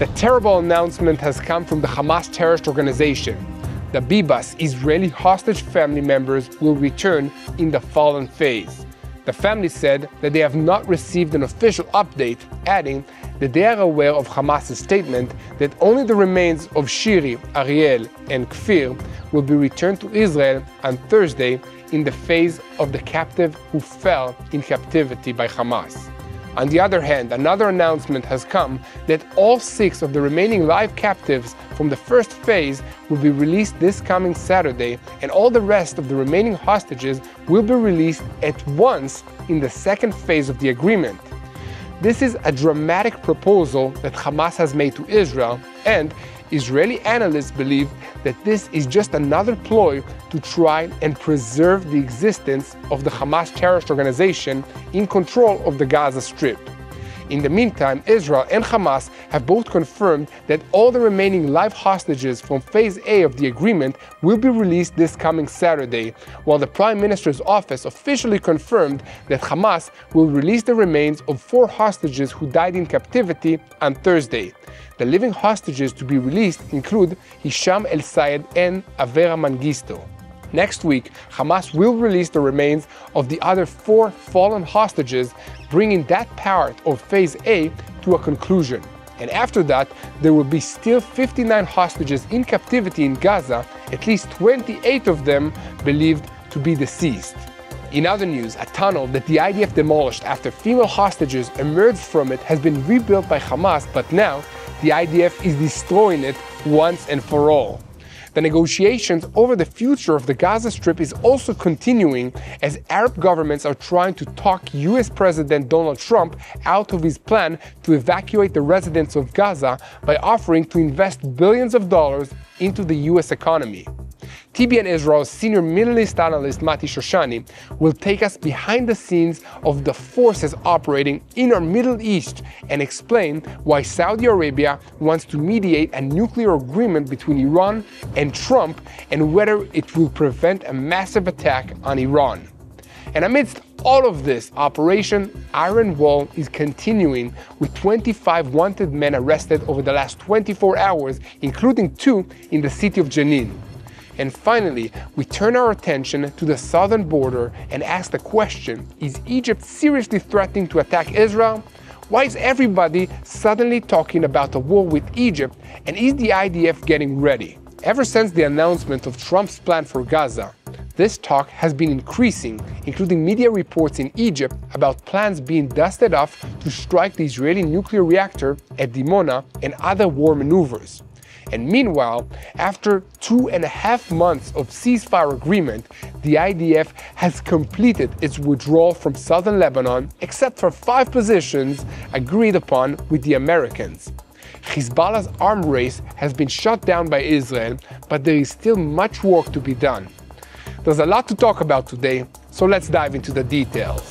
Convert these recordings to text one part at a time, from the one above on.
The terrible announcement has come from the Hamas terrorist organization. The Bibas, Israeli hostage family members, will return in the fallen phase. The family said that they have not received an official update, adding that they are aware of Hamas's statement that only the remains of Shiri, Ariel, and Kfir will be returned to Israel on Thursday in the phase of the captive who fell in captivity by Hamas. On the other hand, another announcement has come that all 6 of the remaining live captives from the first phase will be released this coming Saturday, and all the rest of the remaining hostages will be released at once in the second phase of the agreement. This is a dramatic proposal that Hamas has made to Israel, and Israeli analysts believe that this is just another ploy to try and preserve the existence of the Hamas terrorist organization in control of the Gaza Strip. In the meantime, Israel and Hamas have both confirmed that all the remaining live hostages from Phase A of the agreement will be released this coming Saturday, while the Prime Minister's office officially confirmed that Hamas will release the remains of 4 hostages who died in captivity on Thursday. The living hostages to be released include Hisham El-Sayed and Avera Mengistu. Next week, Hamas will release the remains of the other 4 fallen hostages, bringing that part of Phase A to a conclusion. And after that, there will be still 59 hostages in captivity in Gaza, at least 28 of them believed to be deceased. In other news, a tunnel that the IDF demolished after female hostages emerged from it has been rebuilt by Hamas, but now the IDF is destroying it once and for all. The negotiations over the future of the Gaza Strip is also continuing as Arab governments are trying to talk US President Donald Trump out of his plan to evacuate the residents of Gaza by offering to invest billions of dollars into the US economy. TBN Israel's senior Middle East analyst Mati Shoshani will take us behind the scenes of the forces operating in our Middle East and explain why Saudi Arabia wants to mediate a nuclear agreement between Iran and Trump and whether it will prevent a massive attack on Iran. And amidst all of this, Operation Iron Wall is continuing with 25 wanted men arrested over the last 24 hours, including 2 in the city of Jenin. And finally, we turn our attention to the southern border and ask the question, is Egypt seriously threatening to attack Israel? Why is everybody suddenly talking about a war with Egypt, and is the IDF getting ready? Ever since the announcement of Trump's plan for Gaza, this talk has been increasing, including media reports in Egypt about plans being dusted off to strike the Israeli nuclear reactor at Dimona and other war maneuvers. And meanwhile, after 2.5 months of ceasefire agreement, the IDF has completed its withdrawal from southern Lebanon, except for 5 positions agreed upon with the Americans. Hezbollah's arms race has been shut down by Israel, but there is still much work to be done. There's a lot to talk about today, so let's dive into the details.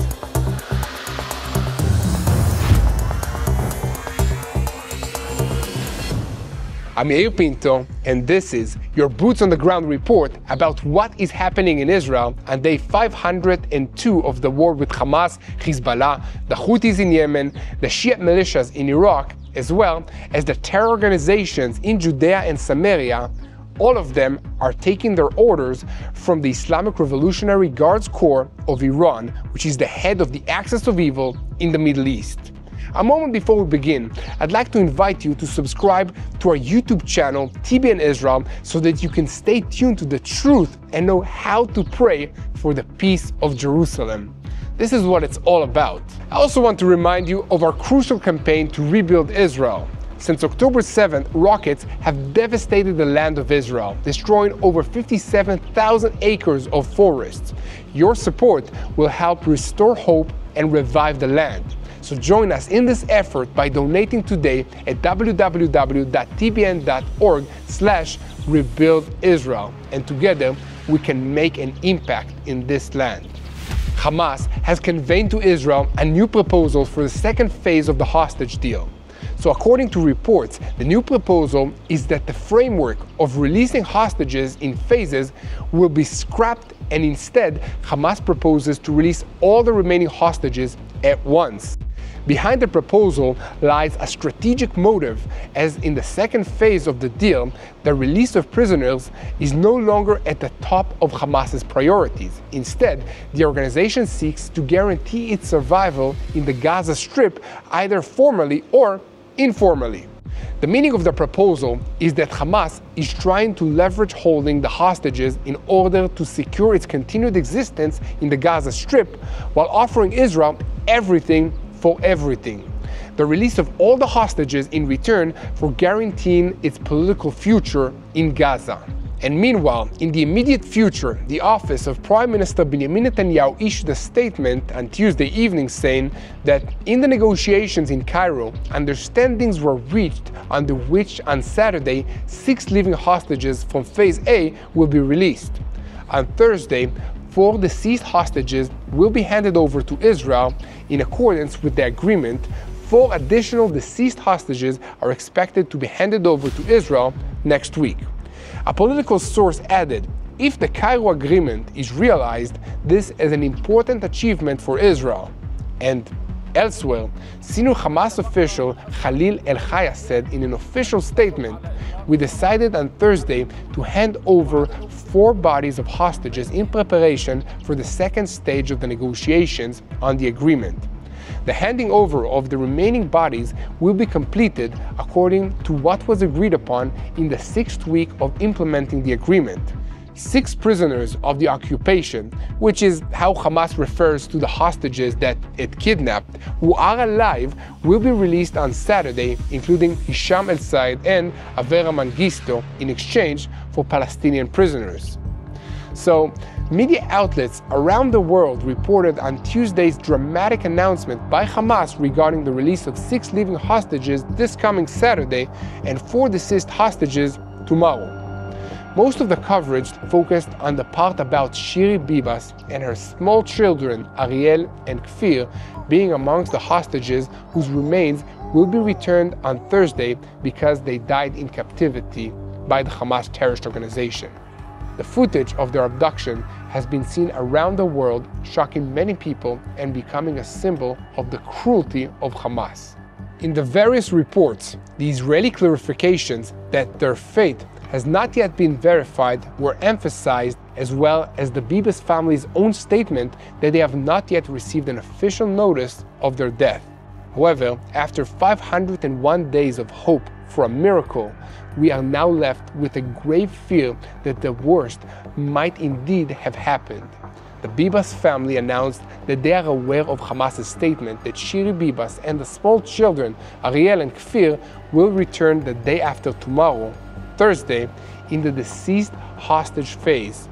I'm Yair Pinto, and this is your Boots on the Ground report about what is happening in Israel on day 502 of the war with Hamas, Hezbollah, the Houthis in Yemen, the Shia militias in Iraq, as well as the terror organizations in Judea and Samaria. All of them are taking their orders from the Islamic Revolutionary Guards Corps of Iran, which is the head of the axis of evil in the Middle East. A moment before we begin, I'd like to invite you to subscribe to our YouTube channel, TBN Israel, so that you can stay tuned to the truth and know how to pray for the peace of Jerusalem. This is what it's all about. I also want to remind you of our crucial campaign to rebuild Israel. Since October 7th, rockets have devastated the land of Israel, destroying over 57,000 acres of forests. Your support will help restore hope and revive the land. So join us in this effort by donating today at www.tbn.org/rebuildisrael, and together we can make an impact in this land. Hamas has conveyed to Israel a new proposal for the second phase of the hostage deal. So according to reports, the new proposal is that the framework of releasing hostages in phases will be scrapped, and instead Hamas proposes to release all the remaining hostages at once. Behind the proposal lies a strategic motive, as in the second phase of the deal, the release of prisoners is no longer at the top of Hamas's priorities. Instead, the organization seeks to guarantee its survival in the Gaza Strip, either formally or informally. The meaning of the proposal is that Hamas is trying to leverage holding the hostages in order to secure its continued existence in the Gaza Strip, while offering Israel everything for everything. The release of all the hostages in return for guaranteeing its political future in Gaza. And meanwhile, in the immediate future, the office of Prime Minister Benjamin Netanyahu issued a statement on Tuesday evening saying that in the negotiations in Cairo, understandings were reached under which on Saturday, 6 living hostages from Phase A will be released. On Thursday, 4 deceased hostages will be handed over to Israel in accordance with the agreement. 4 additional deceased hostages are expected to be handed over to Israel next week. A political source added, if the Cairo agreement is realized, this is an important achievement for Israel. And elsewhere, senior Hamas official Khalil El-Haya said in an official statement, we decided on Thursday to hand over 4 bodies of hostages in preparation for the second stage of the negotiations on the agreement. The handing over of the remaining bodies will be completed according to what was agreed upon in the 6th week of implementing the agreement. 6 prisoners of the occupation, which is how Hamas refers to the hostages that it kidnapped, who are alive, will be released on Saturday, including Hisham El-Sayed and Avera Mengistu, in exchange for Palestinian prisoners. So, media outlets around the world reported on Tuesday's dramatic announcement by Hamas regarding the release of 6 living hostages this coming Saturday and 4 deceased hostages tomorrow. Most of the coverage focused on the part about Shiri Bibas and her small children, Ariel and Kfir, being amongst the hostages whose remains will be returned on Thursday because they died in captivity by the Hamas terrorist organization. The footage of their abduction has been seen around the world, shocking many people and becoming a symbol of the cruelty of Hamas. In the various reports, the Israeli clarifications that their fate has not yet been verified were emphasized, as well as the Bibas family's own statement that they have not yet received an official notice of their death. However, after 501 days of hope for a miracle, we are now left with a grave fear that the worst might indeed have happened. The Bibas family announced that they are aware of Hamas's statement that Shiri Bibas and the small children, Ariel and Kfir, will return the day after tomorrow, Thursday, in the deceased hostage phase.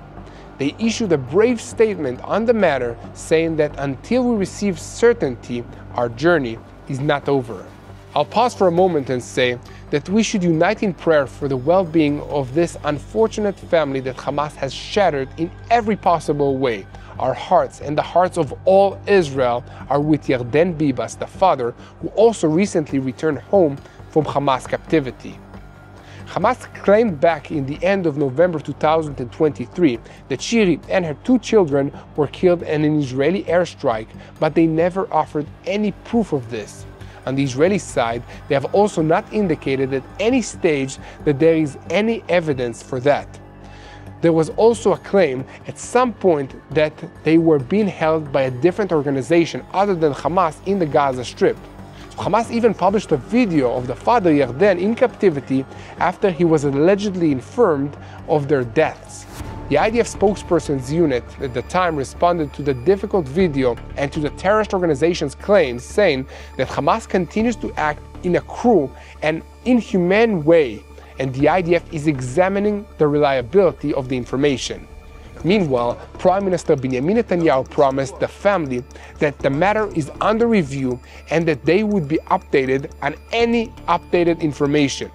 They issued a brave statement on the matter, saying that until we receive certainty, our journey is not over. I'll pause for a moment and say that we should unite in prayer for the well-being of this unfortunate family that Hamas has shattered in every possible way. Our hearts and the hearts of all Israel are with Yarden Bibas, the father, who also recently returned home from Hamas captivity. Hamas claimed back in the end of November 2023 that Shiri and her 2 children were killed in an Israeli airstrike, but they never offered any proof of this. On the Israeli side, they have also not indicated at any stage that there is any evidence for that. There was also a claim at some point that they were being held by a different organization other than Hamas in the Gaza Strip. Hamas even published a video of the father Yarden in captivity after he was allegedly informed of their deaths. The IDF spokesperson's unit at the time responded to the difficult video and to the terrorist organization's claims, saying that Hamas continues to act in a cruel and inhumane way, and the IDF is examining the reliability of the information. Meanwhile, Prime Minister Benjamin Netanyahu promised the family that the matter is under review and that they would be updated on any updated information.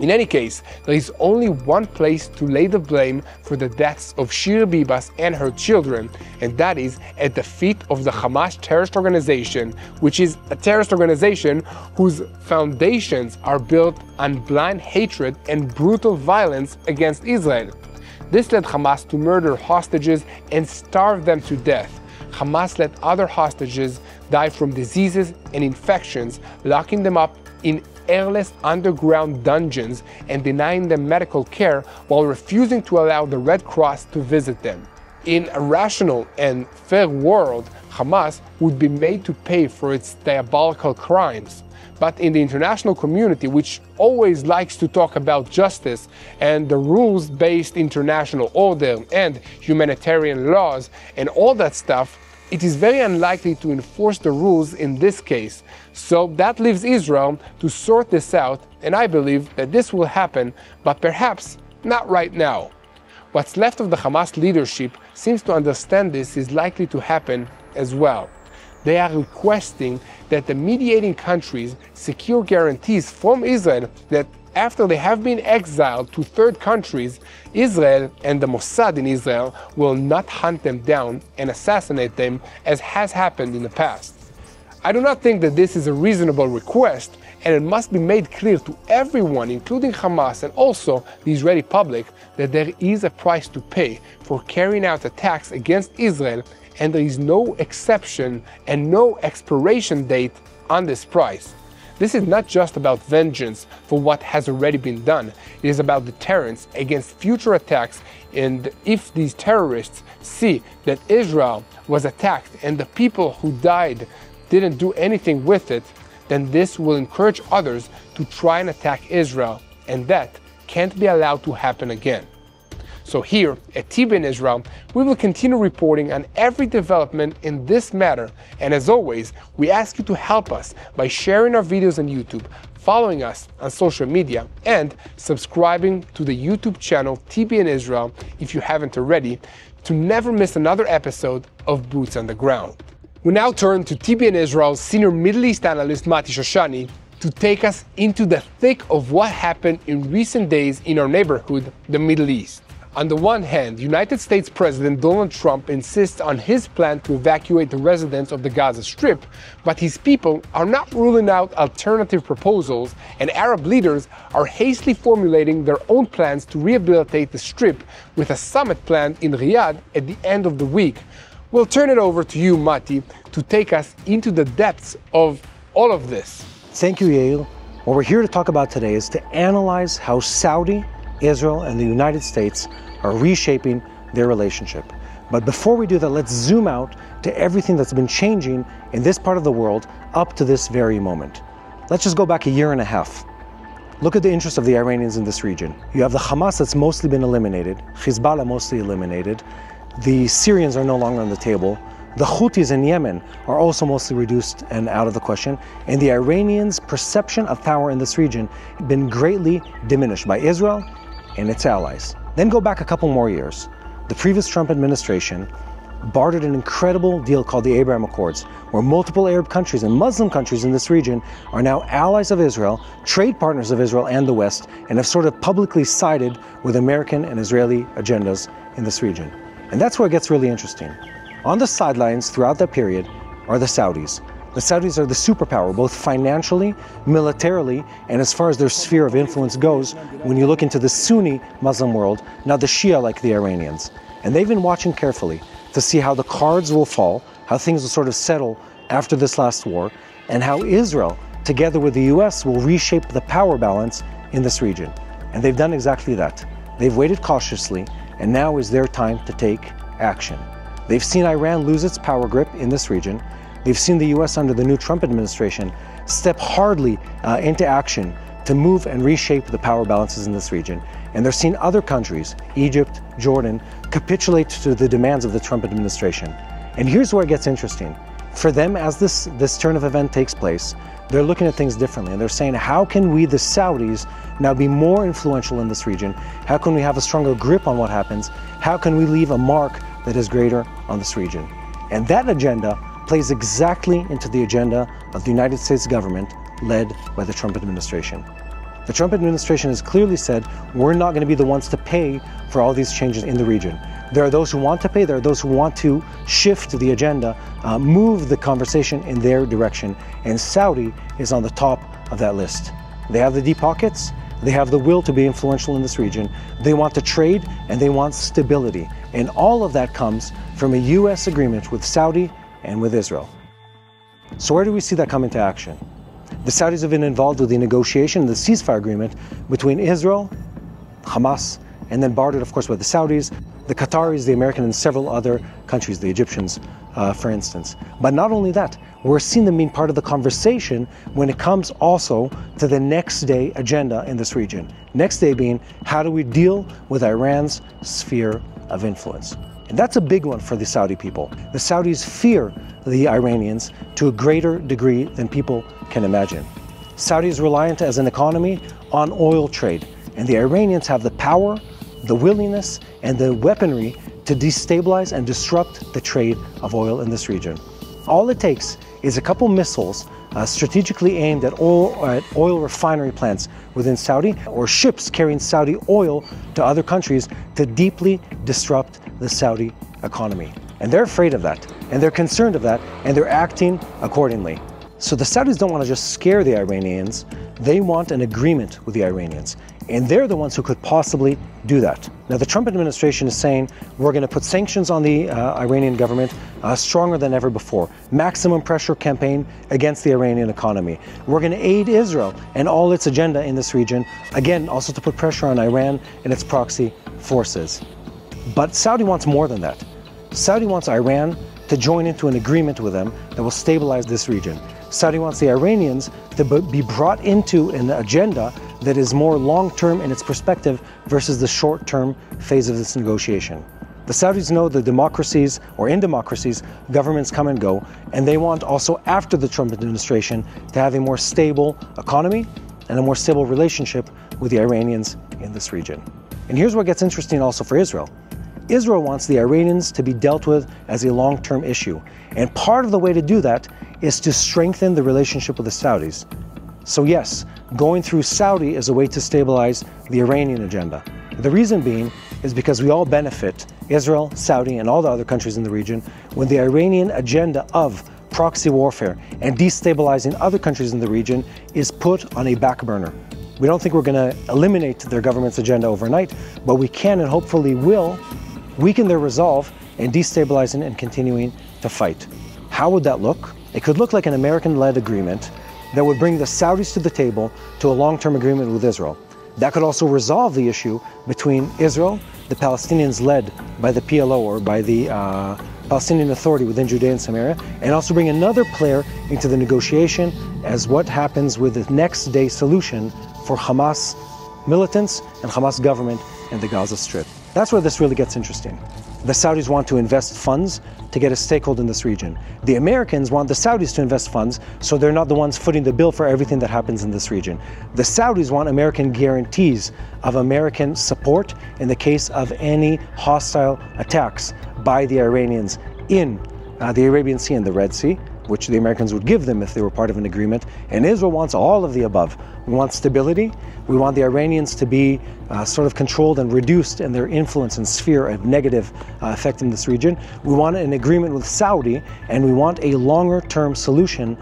In any case, there is only one place to lay the blame for the deaths of Shiri Bibas and her children, and that is at the feet of the Hamas terrorist organization, which is a terrorist organization whose foundations are built on blind hatred and brutal violence against Israel. This led Hamas to murder hostages and starve them to death. Hamas let other hostages die from diseases and infections, locking them up in airless underground dungeons and denying them medical care while refusing to allow the Red Cross to visit them. In a rational and fair world, Hamas would be made to pay for its diabolical crimes. But in the international community, which always likes to talk about justice and the rules-based international order and humanitarian laws and all that stuff, it is very unlikely to enforce the rules in this case. So that leaves Israel to sort this out, and I believe that this will happen, but perhaps not right now. What's left of the Hamas leadership seems to understand this is likely to happen as well. They are requesting that the mediating countries secure guarantees from Israel that after they have been exiled to third countries, Israel and the Mossad in Israel will not hunt them down and assassinate them as has happened in the past. I do not think that this is a reasonable request, and it must be made clear to everyone, including Hamas and also the Israeli public, that there is a price to pay for carrying out attacks against Israel, and there is no exception and no expiration date on this price. This is not just about vengeance for what has already been done. It is about deterrence against future attacks, and if these terrorists see that Israel was attacked and the people who died didn't do anything with it, then this will encourage others to try and attack Israel, and that can't be allowed to happen again. So here at TBN Israel, we will continue reporting on every development in this matter, and as always, we ask you to help us by sharing our videos on YouTube, following us on social media, and subscribing to the YouTube channel TBN Israel if you haven't already, to never miss another episode of Boots on the Ground. We now turn to TBN Israel's senior Middle East analyst Mati Shoshani to take us into the thick of what happened in recent days in our neighborhood, the Middle East. On the one hand, United States President Donald Trump insists on his plan to evacuate the residents of the Gaza Strip, but his people are not ruling out alternative proposals, and Arab leaders are hastily formulating their own plans to rehabilitate the Strip, with a summit planned in Riyadh at the end of the week. We'll turn it over to you, Mati, to take us into the depths of all of this. Thank you, Yair. What we're here to talk about today is to analyze how Saudi, Israel, and the United States are reshaping their relationship. But before we do that, let's zoom out to everything that's been changing in this part of the world up to this very moment. Let's just go back a year and a half. Look at the interests of the Iranians in this region. You have the Hamas that's mostly been eliminated, Hezbollah mostly eliminated, the Syrians are no longer on the table, the Houthis in Yemen are also mostly reduced and out of the question, and the Iranians' perception of power in this region has been greatly diminished by Israel and its allies. Then go back a couple more years. The previous Trump administration bartered an incredible deal called the Abraham Accords, where multiple Arab countries and Muslim countries in this region are now allies of Israel, trade partners of Israel and the West, and have sort of publicly sided with American and Israeli agendas in this region. And that's where it gets really interesting. On the sidelines throughout that period are the Saudis. The Saudis are the superpower, both financially, militarily, and as far as their sphere of influence goes, when you look into the Sunni Muslim world, not the Shia like the Iranians. And they've been watching carefully to see how the cards will fall, how things will sort of settle after this last war, and how Israel, together with the US, will reshape the power balance in this region. And they've done exactly that. They've waited cautiously, and now is their time to take action. They've seen Iran lose its power grip in this region. They've seen the US under the new Trump administration step hardly into action to move and reshape the power balances in this region. And they're seeing other countries, Egypt, Jordan, capitulate to the demands of the Trump administration. And here's where it gets interesting. For them, as this turn of event takes place, they're looking at things differently. And they're saying, how can we, the Saudis, now be more influential in this region? How can we have a stronger grip on what happens? How can we leave a mark that is greater on this region? And that agenda plays exactly into the agenda of the United States government led by the Trump administration. The Trump administration has clearly said, we're not going to be the ones to pay for all these changes in the region. There are those who want to pay, there are those who want to shift the agenda, move the conversation in their direction, and Saudi is on the top of that list. They have the deep pockets, They have the will to be influential in this region. They want to trade and they want stability. And all of that comes from a U.S. agreement with Saudi and with Israel. So where do we see that come into action? The Saudis have been involved with the negotiation, the ceasefire agreement between Israel, Hamas, and then bartered, of course, by the Saudis, the Qataris, the Americans, and several other countries, the Egyptians, for instance. But not only that, we're seeing them being part of the conversation when it comes also to the next day agenda in this region. Next day being, how do we deal with Iran's sphere of influence? And that's a big one for the Saudi people. The Saudis fear the Iranians to a greater degree than people can imagine. Saudi is reliant as an economy on oil trade, and the Iranians have the power, the willingness, and the weaponry to destabilize and disrupt the trade of oil in this region. All it takes is a couple missiles strategically aimed at oil refinery plants within Saudi, or ships carrying Saudi oil to other countries to deeply disrupt the Saudi economy. And they're afraid of that, and they're concerned of that, and they're acting accordingly. So the Saudis don't want to just scare the Iranians, they want an agreement with the Iranians. And they're the ones who could possibly do that. Now, the Trump administration is saying we're going to put sanctions on the Iranian government stronger than ever before. Maximum pressure campaign against the Iranian economy. We're going to aid Israel and all its agenda in this region. Again, also to put pressure on Iran and its proxy forces. But Saudi wants more than that. Saudi wants Iran to join into an agreement with them that will stabilize this region. Saudi wants the Iranians to be brought into an agenda that is more long-term in its perspective versus the short-term phase of this negotiation. The Saudis know that democracies, or in democracies, governments come and go, and they want also after the Trump administration to have a more stable economy and a more stable relationship with the Iranians in this region. And here's what gets interesting also for Israel. Israel wants the Iranians to be dealt with as a long-term issue. And part of the way to do that is to strengthen the relationship with the Saudis. So yes, going through Saudi is a way to stabilize the Iranian agenda. The reason being is because we all benefit, Israel, Saudi, and all the other countries in the region, when the Iranian agenda of proxy warfare and destabilizing other countries in the region is put on a back burner. We don't think we're going to eliminate their government's agenda overnight, but we can and hopefully will weaken their resolve in destabilizing and continuing to fight. How would that look? It could look like an American-led agreement that would bring the Saudis to the table to a long-term agreement with Israel. That could also resolve the issue between Israel, the Palestinians led by the PLO or by the Palestinian Authority within Judea and Samaria, and also bring another player into the negotiation as what happens with the next day solution for Hamas militants and Hamas government in the Gaza Strip. That's where this really gets interesting. The Saudis want to invest funds to get a stakehold in this region. The Americans want the Saudis to invest funds so they're not the ones footing the bill for everything that happens in this region. The Saudis want American guarantees of American support in the case of any hostile attacks by the Iranians in the Arabian Sea and the Red Sea, which the Americans would give them if they were part of an agreement. And Israel wants all of the above. We want stability. We want the Iranians to be sort of controlled and reduced in their influence and sphere of negative effect in this region. We want an agreement with Saudi, and we want a longer-term solution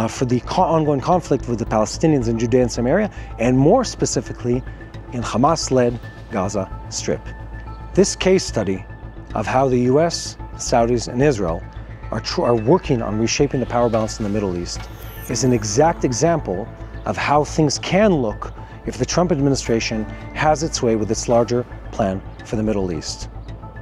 for the ongoing conflict with the Palestinians in Judea and Samaria, and more specifically in Hamas-led Gaza Strip. This case study of how the US, Saudis, and Israel are working on reshaping the power balance in the Middle East is an exact example of how things can look if the Trump administration has its way with its larger plan for the Middle East.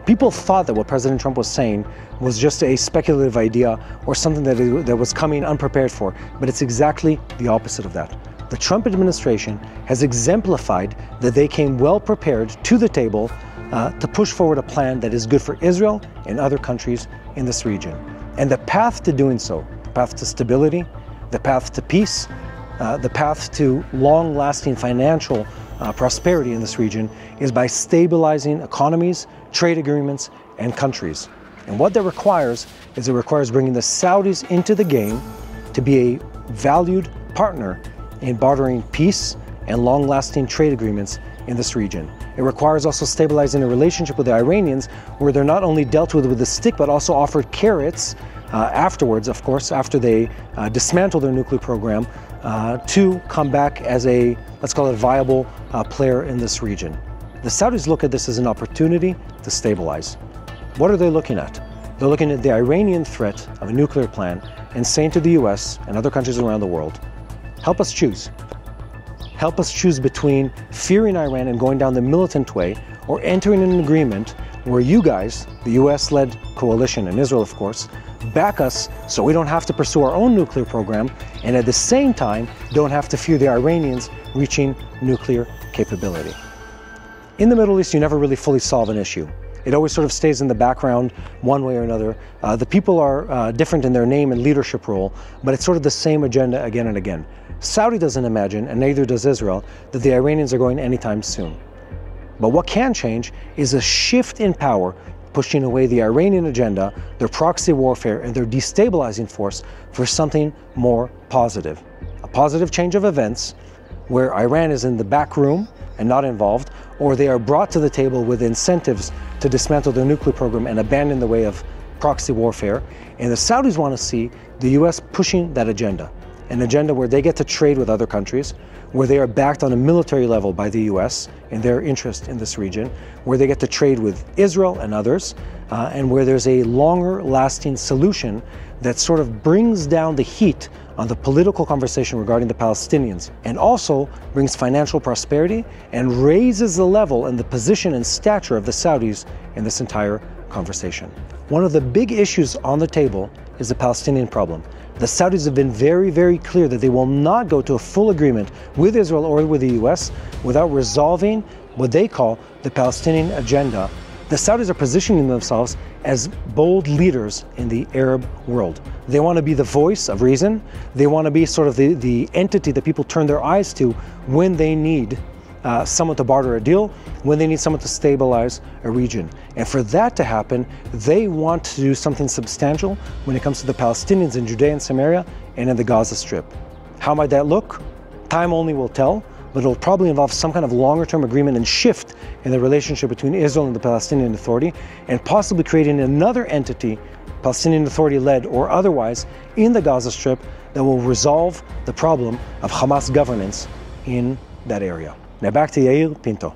People thought that what President Trump was saying was just a speculative idea or something that was coming unprepared for, but it's exactly the opposite of that. The Trump administration has exemplified that they came well prepared to the table to push forward a plan that is good for Israel and other countries in this region. And the path to doing so, the path to stability, the path to peace, the path to long-lasting financial prosperity in this region is by stabilizing economies, trade agreements, and countries. And what that requires is it requires bringing the Saudis into the game to be a valued partner in bartering peace and long-lasting trade agreements in this region. It requires also stabilizing a relationship with the Iranians where they're not only dealt with a stick but also offered carrots afterwards, of course, after they dismantle their nuclear program, to come back as a, let's call it, viable player in this region. The Saudis look at this as an opportunity to stabilize. What are they looking at? They're looking at the Iranian threat of a nuclear plan and saying to the US and other countries around the world, help us choose. Help us choose between fearing Iran and going down the militant way, or entering an agreement where you guys, the US-led coalition, and Israel of course, back us so we don't have to pursue our own nuclear program, and at the same time don't have to fear the Iranians reaching nuclear capability. In the Middle East, you never really fully solve an issue. It always sort of stays in the background one way or another. The people are different in their name and leadership role, but it's sort of the same agenda again and again. Saudi doesn't imagine, and neither does Israel, that the Iranians are going anytime soon. But what can change is a shift in power, pushing away the Iranian agenda, their proxy warfare, and their destabilizing force for something more positive. A positive change of events where Iran is in the back room and not involved, or they are brought to the table with incentives to dismantle their nuclear program and abandon the way of proxy warfare. And the Saudis want to see the US pushing that agenda, an agenda where they get to trade with other countries, where they are backed on a military level by the US in their interest in this region, where they get to trade with Israel and others, and where there's a longer lasting solution that sort of brings down the heat on the political conversation regarding the Palestinians, and also brings financial prosperity and raises the level and the position and stature of the Saudis in this entire conversation. One of the big issues on the table is the Palestinian problem. The Saudis have been very, very clear that they will not go to a full agreement with Israel or with the US without resolving what they call the Palestinian agenda. The Saudis are positioning themselves as bold leaders in the Arab world. They want to be the voice of reason. They want to be sort of the entity that people turn their eyes to when they need someone to barter a deal, when they need someone to stabilize a region. And for that to happen, they want to do something substantial when it comes to the Palestinians in Judea and Samaria and in the Gaza Strip. How might that look? Time only will tell, but it'll probably involve some kind of longer-term agreement and shift in the relationship between Israel and the Palestinian Authority, and possibly creating another entity, Palestinian Authority-led or otherwise, in the Gaza Strip that will resolve the problem of Hamas governance in that area. Now back to Yair, Pinto.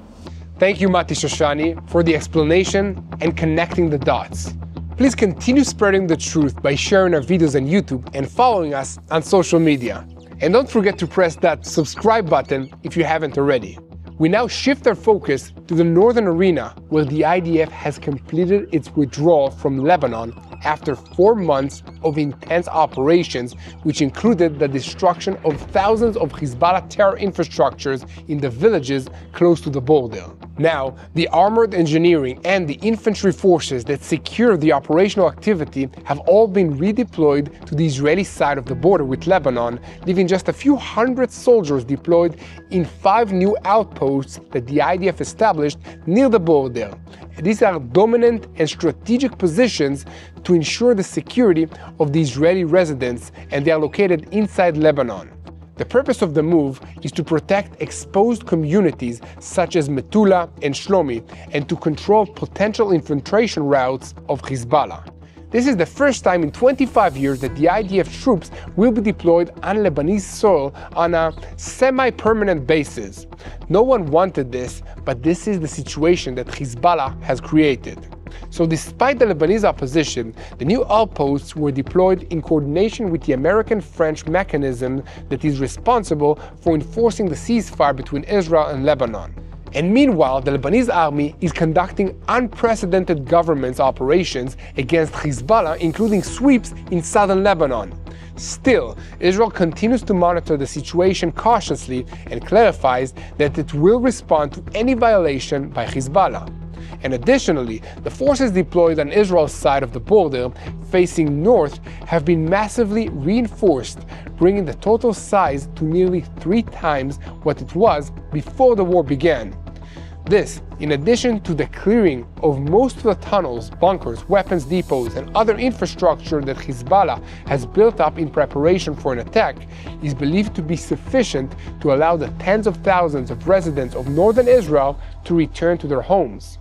Thank you, Mati Shoshani, for the explanation and connecting the dots. Please continue spreading the truth by sharing our videos on YouTube and following us on social media. And don't forget to press that subscribe button if you haven't already. We now shift our focus to the northern arena, where the IDF has completed its withdrawal from Lebanon after 4 months of intense operations, which included the destruction of thousands of Hezbollah terror infrastructures in the villages close to the border. Now, the armored engineering and the infantry forces that secure the operational activity have all been redeployed to the Israeli side of the border with Lebanon, leaving just a few hundred soldiers deployed in 5 new outposts that the IDF established near the border. These are dominant and strategic positions to ensure the security of the Israeli residents, and they are located inside Lebanon. The purpose of the move is to protect exposed communities such as Metula and Shlomi, and to control potential infiltration routes of Hezbollah. This is the first time in 25 years that the IDF troops will be deployed on Lebanese soil on a semi-permanent basis. No one wanted this, but this is the situation that Hezbollah has created. So despite the Lebanese opposition, the new outposts were deployed in coordination with the American-French mechanism that is responsible for enforcing the ceasefire between Israel and Lebanon. And meanwhile, the Lebanese army is conducting unprecedented government operations against Hezbollah, including sweeps in southern Lebanon. Still, Israel continues to monitor the situation cautiously and clarifies that it will respond to any violation by Hezbollah. And additionally, the forces deployed on Israel's side of the border, facing north, have been massively reinforced, bringing the total size to nearly 3 times what it was before the war began. This, in addition to the clearing of most of the tunnels, bunkers, weapons depots, and other infrastructure that Hezbollah has built up in preparation for an attack, is believed to be sufficient to allow the tens of thousands of residents of northern Israel to return to their homes.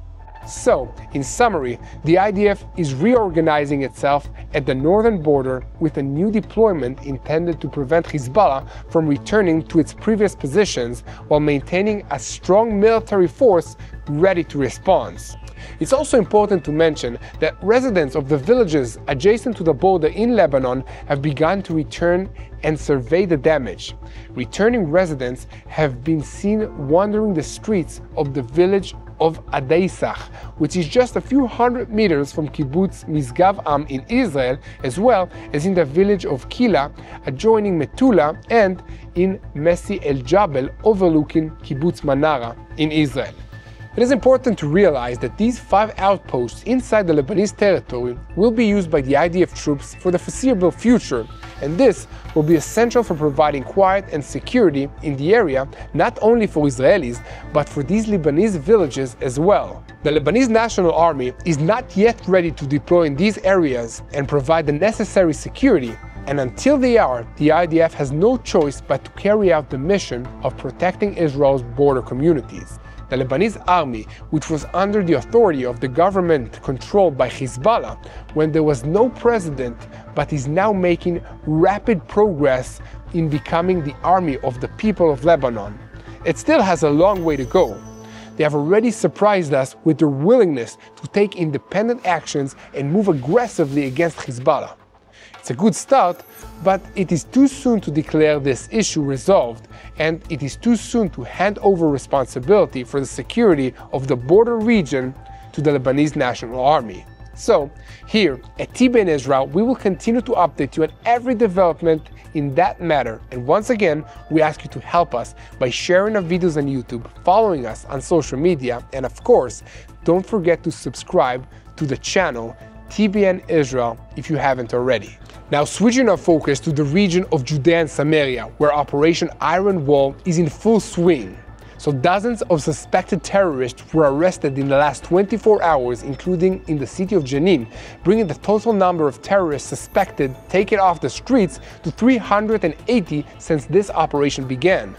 So, in summary, the IDF is reorganizing itself at the northern border with a new deployment intended to prevent Hezbollah from returning to its previous positions while maintaining a strong military force ready to respond. It's also important to mention that residents of the villages adjacent to the border in Lebanon have begun to return and survey the damage. Returning residents have been seen wandering the streets of the village of Adaisach, which is just a few hundred meters from Kibbutz Misgav Am in Israel, as well as in the village of Kila, adjoining Metula, and in Messi El Jabel, overlooking Kibbutz Manara in Israel. It is important to realize that these 5 outposts inside the Lebanese territory will be used by the IDF troops for the foreseeable future, and this will be essential for providing quiet and security in the area, not only for Israelis, but for these Lebanese villages as well. The Lebanese National Army is not yet ready to deploy in these areas and provide the necessary security, and until they are, the IDF has no choice but to carry out the mission of protecting Israel's border communities. The Lebanese army, which was under the authority of the government controlled by Hezbollah when there was no president, but is now making rapid progress in becoming the army of the people of Lebanon. It still has a long way to go. They have already surprised us with their willingness to take independent actions and move aggressively against Hezbollah. It's a good start, but it is too soon to declare this issue resolved, and it is too soon to hand over responsibility for the security of the border region to the Lebanese National Army. So, here at TBN Israel, we will continue to update you on every development in that matter, and once again, we ask you to help us by sharing our videos on YouTube, following us on social media, and of course, don't forget to subscribe to the channel TBN Israel if you haven't already. Now, switching our focus to the region of Judea and Samaria, where Operation Iron Wall is in full swing. So dozens of suspected terrorists were arrested in the last 24 hours, including in the city of Jenin, bringing the total number of terrorists suspected taken off the streets to 380 since this operation began.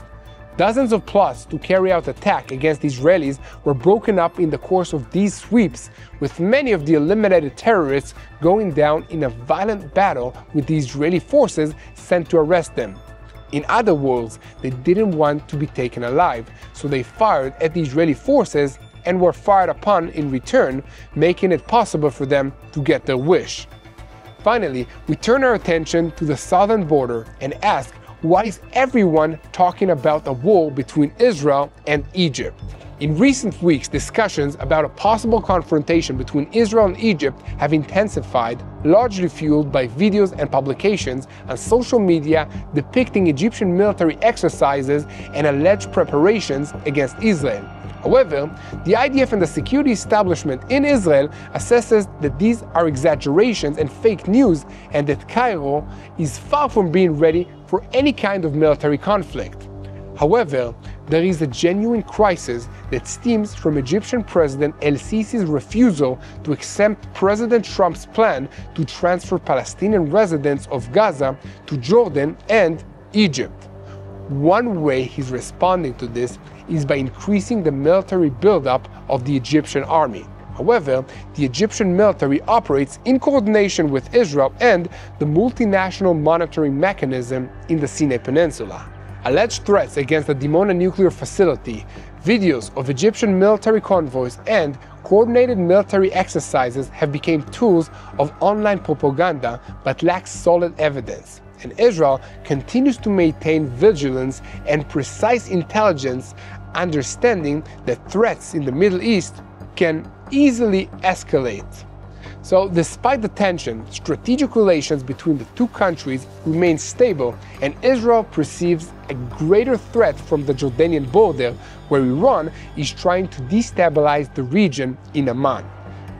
Dozens of plots to carry out attack against Israelis were broken up in the course of these sweeps, with many of the eliminated terrorists going down in a violent battle with the Israeli forces sent to arrest them. In other words, they didn't want to be taken alive, so they fired at the Israeli forces and were fired upon in return, making it possible for them to get their wish. Finally, we turn our attention to the southern border and ask, why is everyone talking about a war between Israel and Egypt? In recent weeks, discussions about a possible confrontation between Israel and Egypt have intensified, largely fueled by videos and publications on social media depicting Egyptian military exercises and alleged preparations against Israel. However, the IDF and the security establishment in Israel assesses that these are exaggerations and fake news, and that Cairo is far from being ready for any kind of military conflict. However, there is a genuine crisis that stems from Egyptian President El-Sisi's refusal to accept President Trump's plan to transfer Palestinian residents of Gaza to Jordan and Egypt. One way he's responding to this is by increasing the military buildup of the Egyptian army. However, the Egyptian military operates in coordination with Israel and the multinational monitoring mechanism in the Sinai Peninsula. Alleged threats against the Dimona nuclear facility, videos of Egyptian military convoys, and coordinated military exercises have become tools of online propaganda but lack solid evidence. And Israel continues to maintain vigilance and precise intelligence, understanding that threats in the Middle East can easily escalate. So, despite the tension, strategic relations between the two countries remain stable, and Israel perceives a greater threat from the Jordanian border, where Iran is trying to destabilize the region in Amman.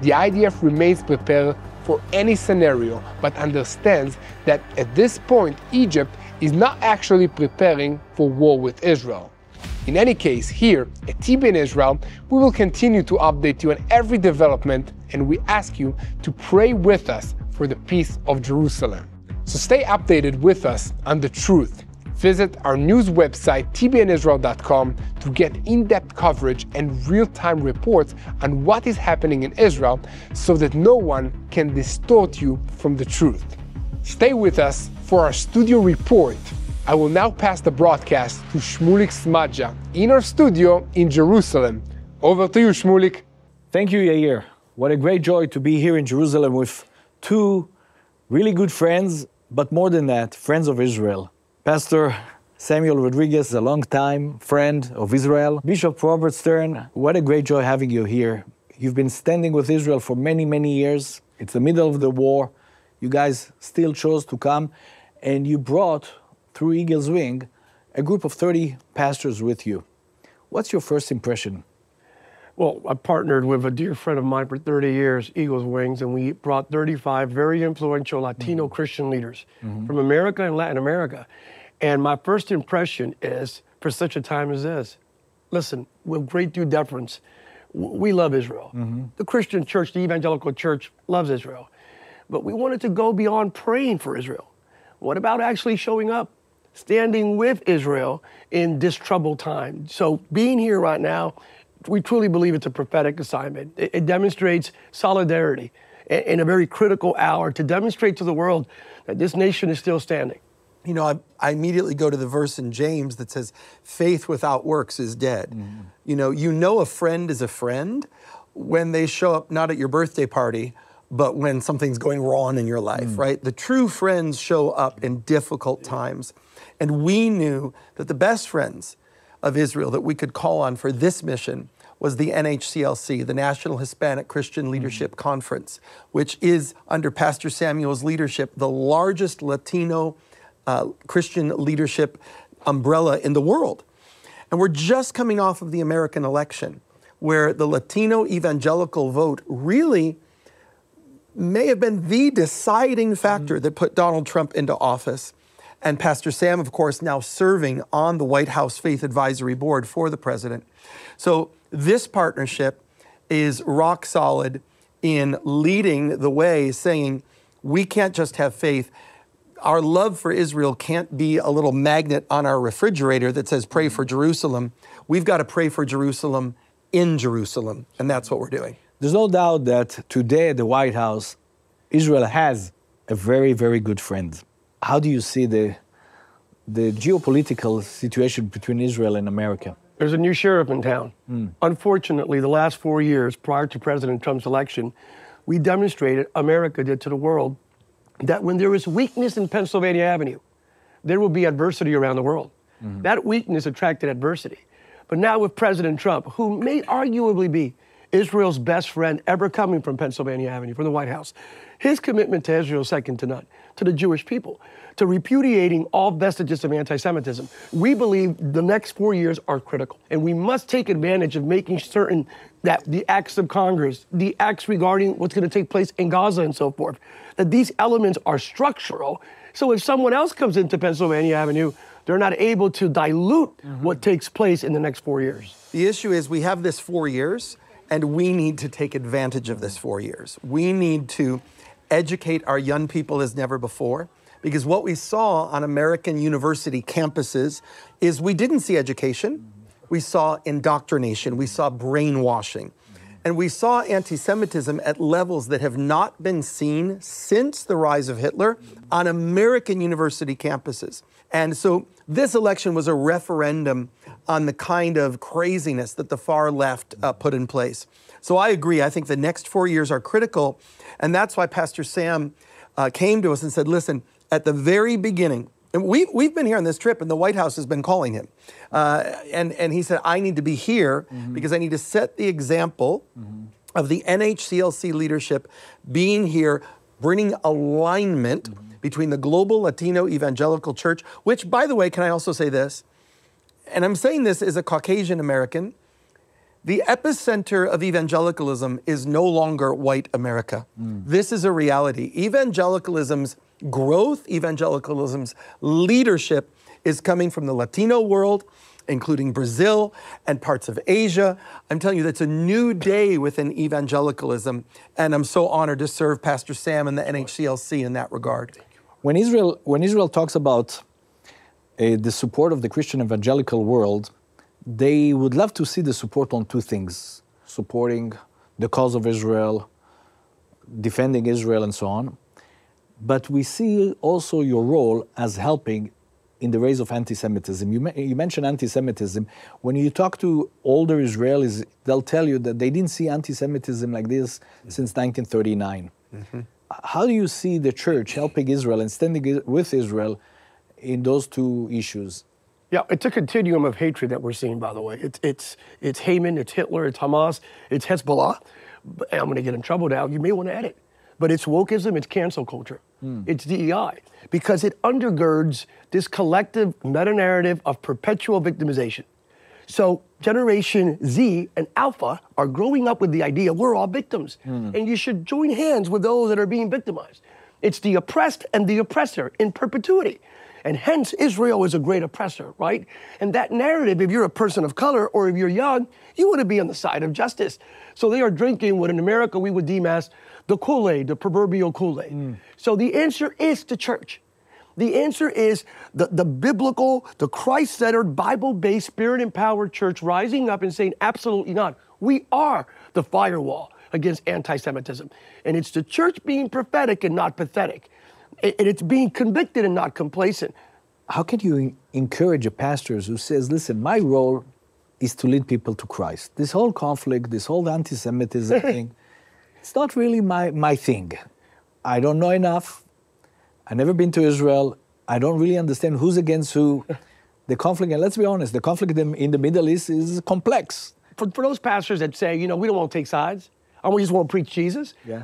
The IDF remains prepared for any scenario, but understands that at this point Egypt is not actually preparing for war with Israel. In any case, here at TBN Israel, we will continue to update you on every development, and we ask you to pray with us for the peace of Jerusalem. So stay updated with us on the truth. Visit our news website, tbnisrael.com, to get in-depth coverage and real-time reports on what is happening in Israel so that no one can distort you from the truth. Stay with us for our studio report. I will now pass the broadcast to Shmulik Smadja in our studio in Jerusalem. Over to you, Shmulik. Thank you, Yair. What a great joy to be here in Jerusalem with two really good friends, but more than that, friends of Israel. Pastor Samuel Rodriguez, a long-time friend of Israel. Bishop Robert Stern, what a great joy having you here. You've been standing with Israel for many, many years. It's the middle of the war. You guys still chose to come, and you brought, through Eagle's Wing, a group of 30 pastors with you. What's your first impression? Well, I partnered with a dear friend of mine for 30 years, Eagle's Wings, and we brought 35 very influential Latino Christian leaders from America and Latin America. And my first impression is, for such a time as this, listen, with great due deference, we love Israel. The Christian church, the evangelical church, loves Israel. But we wanted to go beyond praying for Israel. What about actually showing up, standing with Israel in this troubled time? So being here right now, we truly believe it's a prophetic assignment. It demonstrates solidarity in a very critical hour to demonstrate to the world that this nation is still standing. You know, I immediately go to the verse in James that says, faith without works is dead. You know a friend is a friend when they show up not at your birthday party, but when something's going wrong in your life, right? The true friends show up in difficult times. And we knew that the best friends of Israel that we could call on for this mission was the NHCLC, the National Hispanic Christian Leadership Conference, which is, under Pastor Samuel's leadership, the largest Latino Christian leadership umbrella in the world. And we're just coming off of the American election, where the Latino evangelical vote really may have been the deciding factor that put Donald Trump into office. And Pastor Sam, of course, now serving on the White House Faith Advisory Board for the president. So this partnership is rock solid in leading the way, saying we can't just have faith. Our love for Israel can't be a little magnet on our refrigerator that says pray for Jerusalem. We've got to pray for Jerusalem in Jerusalem, and that's what we're doing. There's no doubt that today at the White House, Israel has a very, very good friend. How do you see the geopolitical situation between Israel and America? There's a new sheriff in town. Unfortunately, the last 4 years prior to President Trump's election, we demonstrated, America did to the world, that when there is weakness in Pennsylvania Avenue, there will be adversity around the world. That weakness attracted adversity. But now with President Trump, who may arguably be Israel's best friend ever coming from Pennsylvania Avenue, from the White House, his commitment to Israel is second to none, to the Jewish people, to repudiating all vestiges of anti-Semitism. We believe the next 4 years are critical, and we must take advantage of making certain that the acts of Congress, the acts regarding what's going to take place in Gaza and so forth, that these elements are structural. So if someone else comes into Pennsylvania Avenue, they're not able to dilute what takes place in the next 4 years. The issue is we have this 4 years, and we need to take advantage of this 4 years. We need to educate our young people as never before, because what we saw on American university campuses is we didn't see education. We saw indoctrination. We saw brainwashing. And we saw anti-Semitism at levels that have not been seen since the rise of Hitler on American university campuses. And so this election was a referendum on the kind of craziness that the far left put in place. So I agree. I think the next 4 years are critical. And that's why Pastor Sam came to us and said, listen, at the very beginning, and we've been here on this trip, and the White House has been calling him. And he said, I need to be here because I need to set the example of the NHCLC leadership being here, bringing alignment between the global Latino evangelical church, which, by the way, can I also say this? And I'm saying this as a Caucasian American. The epicenter of evangelicalism is no longer white America. This is a reality. Evangelicalism's growth, evangelicalism's leadership is coming from the Latino world, including Brazil and parts of Asia. I'm telling you, that's a new day within evangelicalism, and I'm so honored to serve Pastor Sam and the NHCLC in that regard. When Israel talks about the support of the Christian evangelical world, they would love to see the support on two things: supporting the cause of Israel, defending Israel, and so on. But we see also your role as helping in the rise of anti-Semitism. You mentioned anti-Semitism. When you talk to older Israelis, they'll tell you that they didn't see anti-Semitism like this since 1939. Mm-hmm. How do you see the church helping Israel and standing with Israel in those two issues? Yeah, it's a continuum of hatred that we're seeing, by the way. It's Haman, it's Hitler, it's Hamas, it's Hezbollah. I'm going to get in trouble now. You may want to edit. But it's wokeism, it's cancel culture, it's DEI, because it undergirds this collective meta-narrative of perpetual victimization. So Generation Z and Alpha are growing up with the idea we're all victims, and you should join hands with those that are being victimized. It's the oppressed and the oppressor in perpetuity. And hence, Israel is a great oppressor, right? And that narrative, if you're a person of color or if you're young, you want to be on the side of justice. So they are drinking what in America we would deem as the Kool-Aid, the proverbial Kool-Aid. So the answer is the church. The answer is the biblical, the Christ-centered, Bible-based, Spirit-empowered church rising up and saying, absolutely not. We are the firewall against anti-Semitism. And it's the church being prophetic and not pathetic. And it's being convicted and not complacent. How can you encourage a pastor who says, listen, my role is to lead people to Christ? This whole conflict, this whole anti-Semitism thing, it's not really my thing. I don't know enough. I've never been to Israel. I don't really understand who's against who. The conflict, and let's be honest, the conflict in the Middle East is complex. For those pastors that say, we don't want to take sides, and we just want to preach Jesus, yeah.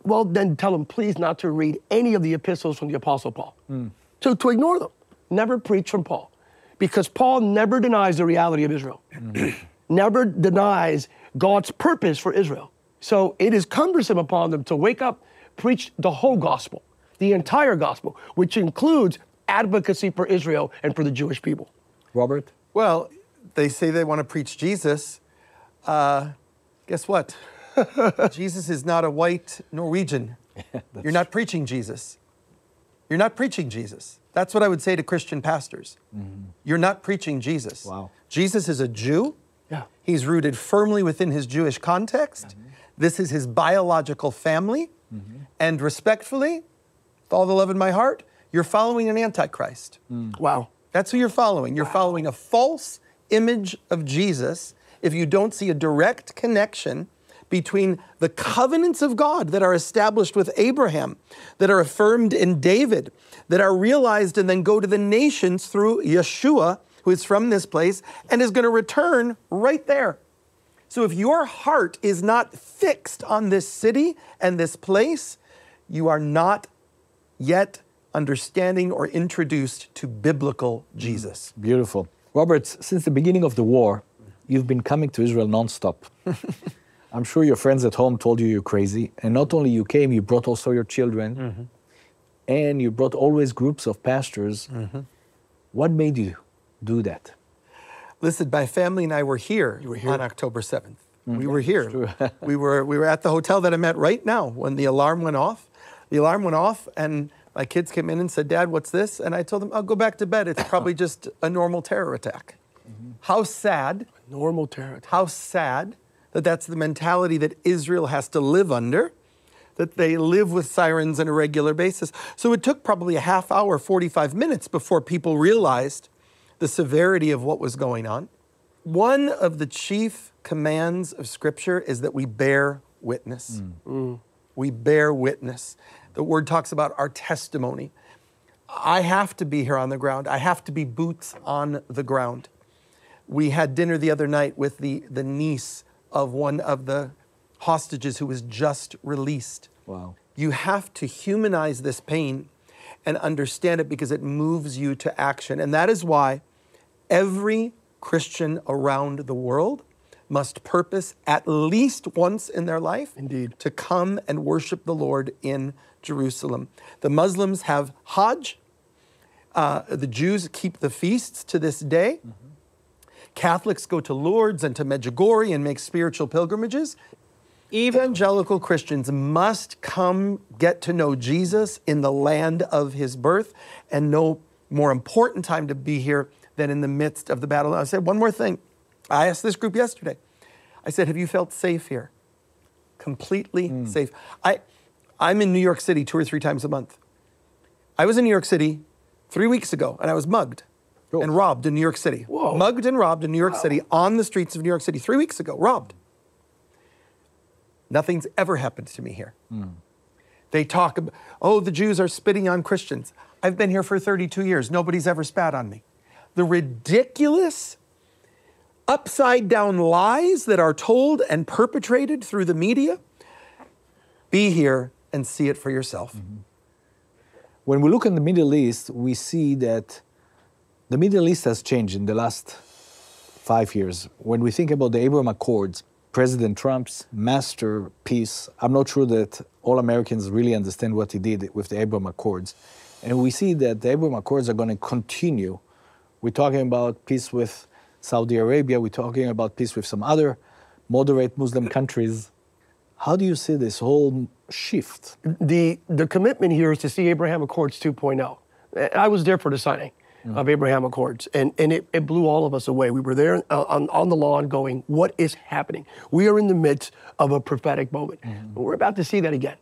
Well, then tell them please not to read any of the epistles from the Apostle Paul. To ignore them. Never preach from Paul. Because Paul never denies the reality of Israel. Never denies God's purpose for Israel. So it is cumbersome upon them to wake up, preach the whole gospel, the entire gospel, which includes advocacy for Israel and for the Jewish people. Robert? Well, they say they want to preach Jesus. Guess what? Jesus is not a white Norwegian. You're not preaching Jesus. You're not preaching Jesus. That's what I would say to Christian pastors. You're not preaching Jesus. Wow. Jesus is a Jew. Yeah. He's rooted firmly within his Jewish context. This is his biological family. And respectfully, with all the love in my heart, you're following an antichrist. Wow. That's who you're following. You're following a false image of Jesus if you don't see a direct connection between the covenants of God that are established with Abraham, that are affirmed in David, that are realized and then go to the nations through Yeshua, who is from this place, and is going to return right there. So if your heart is not fixed on this city and this place, you are not yet understanding or introduced to biblical Jesus. Beautiful. Robert, since the beginning of the war, you've been coming to Israel nonstop. I'm sure your friends at home told you you're crazy. And not only you came, you brought also your children. And you brought always groups of pastors. What made you do that? Listen, my family and I were here, on October 7th. We were here. we were at the hotel that I'm at right now when the alarm went off. The alarm went off and my kids came in and said, Dad, what's this? And I told them, I'll go back to bed. It's probably just a normal terror attack. How sad. Normal terror attack. How sad that that's the mentality that Israel has to live under, that they live with sirens on a regular basis. So it took probably a half hour, 45 minutes before people realized the severity of what was going on. One of the chief commands of Scripture is that we bear witness. We bear witness. The word talks about our testimony. I have to be here on the ground. I have to be boots on the ground. We had dinner the other night with the niece of one of the hostages who was just released. Wow. You have to humanize this pain and understand it because it moves you to action. And that is why every Christian around the world must purpose at least once in their life to come and worship the Lord in Jerusalem. The Muslims have Hajj. The Jews keep the feasts to this day. Catholics go to Lourdes and to Medjugorje and make spiritual pilgrimages. Evangelical Christians must come get to know Jesus in the land of his birth and know more important time to be here than in the midst of the battle. I said one more thing. I asked this group yesterday. I said, have you felt safe here? Completely safe. I'm in New York City 2 or 3 times a month. I was in New York City 3 weeks ago, and I was mugged and robbed in New York City. Whoa. Mugged and robbed in New York City on the streets of New York City 3 weeks ago, robbed. Nothing's ever happened to me here. They talk about, oh, the Jews are spitting on Christians. I've been here for 32 years. Nobody's ever spat on me. The ridiculous, upside down lies that are told and perpetrated through the media, be here and see it for yourself. When we look in the Middle East, we see that the Middle East has changed in the last 5 years. When we think about the Abraham Accords, President Trump's masterpiece, I'm not sure that all Americans really understand what he did with the Abraham Accords. And we see that the Abraham Accords are going to continue. We're talking about peace with Saudi Arabia. We're talking about peace with some other moderate Muslim countries. How do you see this whole shift? The commitment here is to see Abraham Accords 2.0. I was there for the signing of Abraham Accords, and it blew all of us away. We were there on the lawn going, what is happening? We are in the midst of a prophetic moment. We're about to see that again.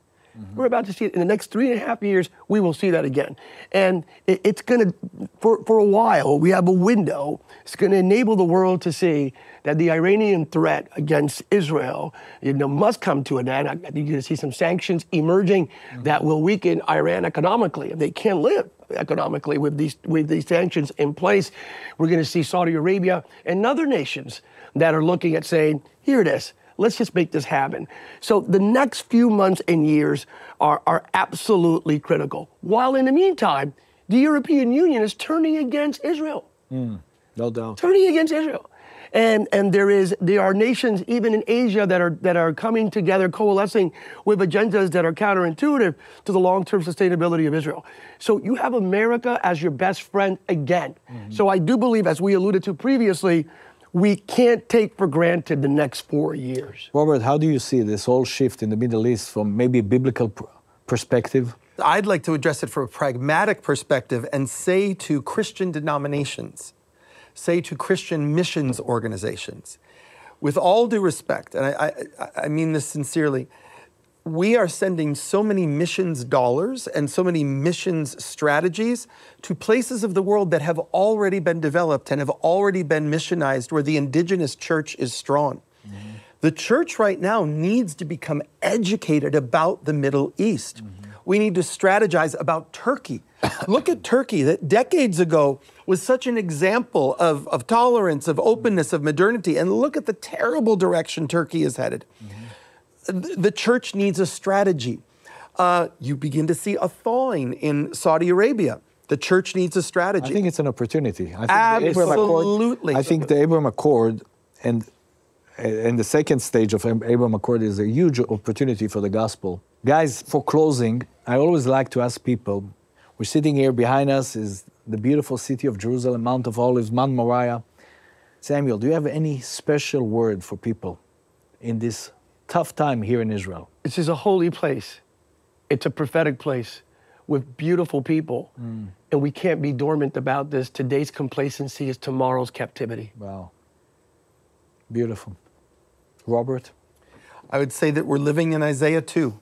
We're about to see it in the next 3.5 years. We will see that again. And it's going to, for a while, we have a window. It's going to enable the world to see that the Iranian threat against Israel, must come to an end. I think you're going to see some sanctions emerging that will weaken Iran economically. They can't live economically with these sanctions in place. We're going to see Saudi Arabia and other nations that are looking at saying, here it is. Let's just make this happen. So the next few months and years are absolutely critical. While in the meantime, the European Union is turning against Israel. No doubt. Turning against Israel. And there are nations even in Asia that are coming together, coalescing with agendas that are counterintuitive to the long-term sustainability of Israel. So you have America as your best friend again. So I do believe, as we alluded to previously, we can't take for granted the next 4 years. Robert, how do you see this whole shift in the Middle East from maybe a biblical perspective? I'd like to address it from a pragmatic perspective and say to Christian denominations, say to Christian missions organizations, with all due respect, and I mean this sincerely, we are sending so many missions dollars and so many missions strategies to places of the world that have already been developed and have already been missionized, where the indigenous church is strong. The church right now needs to become educated about the Middle East. We need to strategize about Turkey. Look at Turkey, that decades ago was such an example of tolerance, of openness, of modernity, and look at the terrible direction Turkey is headed. The church needs a strategy. You begin to see a thawing in Saudi Arabia. The church needs a strategy. I think it's an opportunity. Absolutely. I think the Abraham Accord and the second stage of Abraham Accord is a huge opportunity for the gospel. Guys, for closing, I always like to ask people, we're sitting here behind us is the beautiful city of Jerusalem, Mount of Olives, Mount Moriah. Samuel, do you have any special word for people in this tough time here in Israel? This is a holy place. It's a prophetic place with beautiful people. And we can't be dormant about this. Today's complacency is tomorrow's captivity. Wow. Beautiful. Robert? I would say that we're living in Isaiah 2.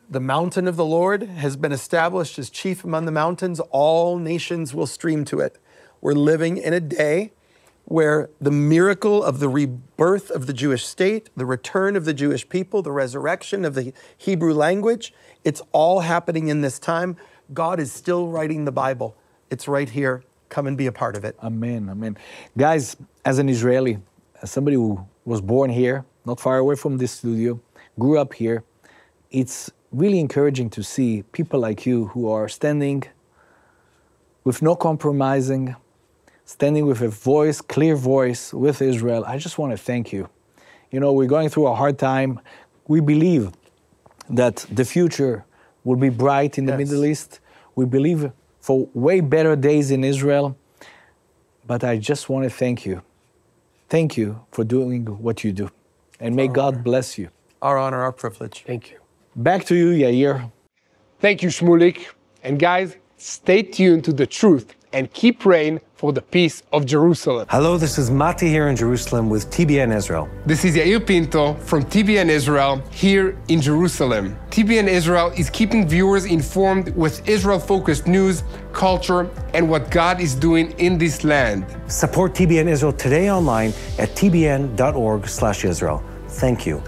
The mountain of the Lord has been established as chief among the mountains. All nations will stream to it. We're living in a day where the miracle of the rebirth of the Jewish state, the return of the Jewish people, the resurrection of the Hebrew language, it's all happening in this time. God is still writing the Bible. It's right here. Come and be a part of it. Amen, amen. Guys, as an Israeli, as somebody who was born here, not far away from this studio, grew up here, it's really encouraging to see people like you who are standing with no compromising, standing with a voice, clear voice with Israel. I just want to thank you. You know, we're going through a hard time. We believe that the future will be bright in the Middle East. We believe for way better days in Israel. But I just want to thank you. Thank you for doing what you do. And may God bless you. Our honor, our privilege. Thank you. Back to you, Yair. Thank you, Shmulik. And guys, Stay tuned to the truth and keep praying for the peace of Jerusalem. Hello, this is Mati here in Jerusalem with TBN Israel. This is Yair Pinto from TBN Israel here in Jerusalem. TBN Israel is keeping viewers informed with Israel-focused news, culture, and what God is doing in this land. Support TBN Israel today online at tbn.org/Israel. Thank you.